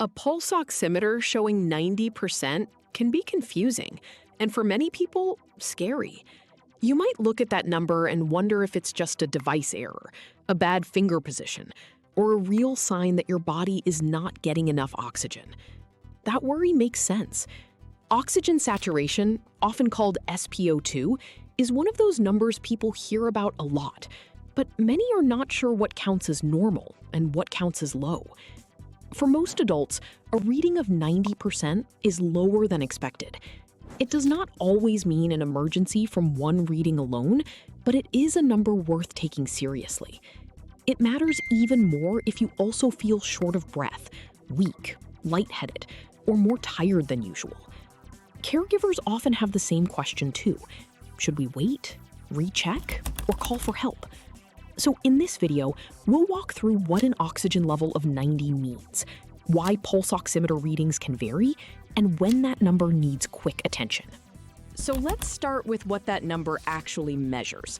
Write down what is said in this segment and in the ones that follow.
A pulse oximeter showing 90% can be confusing, and for many people, scary. You might look at that number and wonder if it's just a device error, a bad finger position, or a real sign that your body is not getting enough oxygen. That worry makes sense. Oxygen saturation, often called SpO2, is one of those numbers people hear about a lot, but many are not sure what counts as normal and what counts as low. For most adults, a reading of 90% is lower than expected. It does not always mean an emergency from one reading alone, but it is a number worth taking seriously. It matters even more if you also feel short of breath, weak, lightheaded, or more tired than usual. Caregivers often have the same question too. Should we wait, recheck, or call for help? So in this video, we'll walk through what an oxygen level of 90 means, why pulse oximeter readings can vary, and when that number needs quick attention. So let's start with what that number actually measures.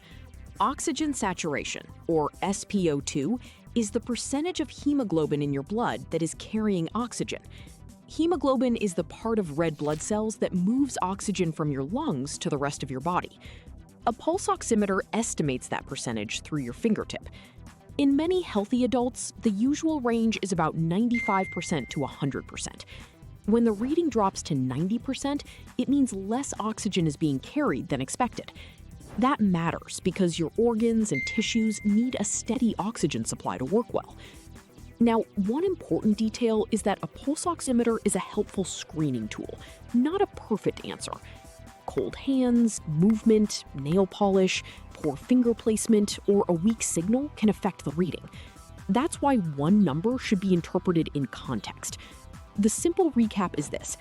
Oxygen saturation, or SpO2, is the percentage of hemoglobin in your blood that is carrying oxygen. Hemoglobin is the part of red blood cells that moves oxygen from your lungs to the rest of your body. A pulse oximeter estimates that percentage through your fingertip. In many healthy adults, the usual range is about 95% to 100%. When the reading drops to 90%, it means less oxygen is being carried than expected. That matters because your organs and tissues need a steady oxygen supply to work well. Now, one important detail is that a pulse oximeter is a helpful screening tool, not a perfect answer. Cold hands, movement, nail polish, poor finger placement, or a weak signal can affect the reading. That's why one number should be interpreted in context. The simple recap is this: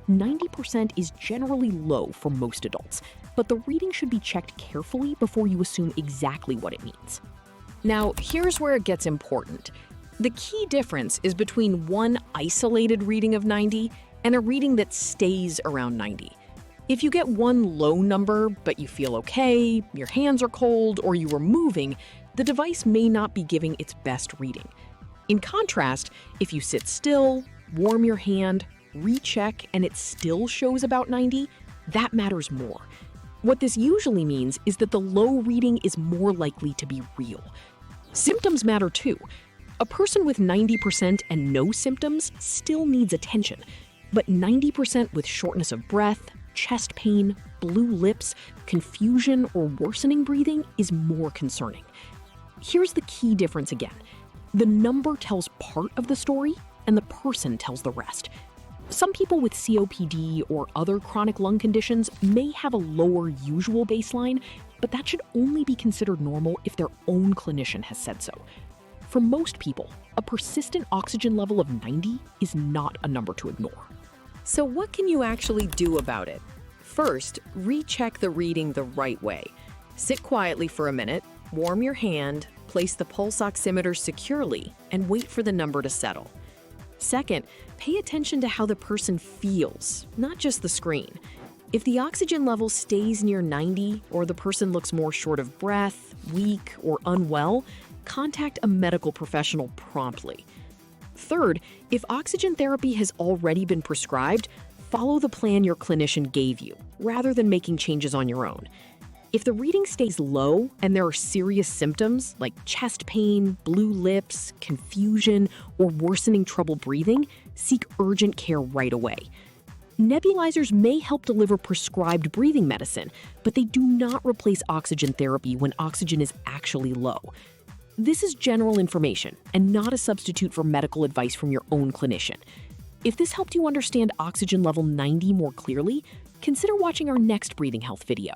90% is generally low for most adults, but the reading should be checked carefully before you assume exactly what it means. Now, here's where it gets important. The key difference is between one isolated reading of 90 and a reading that stays around 90. If you get one low number, but you feel okay, your hands are cold, or you are moving, the device may not be giving its best reading. In contrast, if you sit still, warm your hand, recheck, and it still shows about 90, that matters more. What this usually means is that the low reading is more likely to be real. Symptoms matter too. A person with 90% and no symptoms still needs attention, but 90% with shortness of breath, chest pain, blue lips, confusion, or worsening breathing is more concerning. Here's the key difference again. The number tells part of the story, and the person tells the rest. Some people with COPD or other chronic lung conditions may have a lower usual baseline, but that should only be considered normal if their own clinician has said so. For most people, a persistent oxygen level of 90 is not a number to ignore. So what can you actually do about it? First, recheck the reading the right way. Sit quietly for a minute, warm your hand, place the pulse oximeter securely, and wait for the number to settle. Second, pay attention to how the person feels, not just the screen. If the oxygen level stays near 90 or the person looks more short of breath, weak, or unwell, contact a medical professional promptly. Third, if oxygen therapy has already been prescribed, follow the plan your clinician gave you, rather than making changes on your own. If the reading stays low and there are serious symptoms like chest pain, blue lips, confusion, or worsening trouble breathing, seek urgent care right away. Nebulizers may help deliver prescribed breathing medicine, but they do not replace oxygen therapy when oxygen is actually low. This is general information and not a substitute for medical advice from your own clinician. If this helped you understand oxygen level 90 more clearly, consider watching our next breathing health video.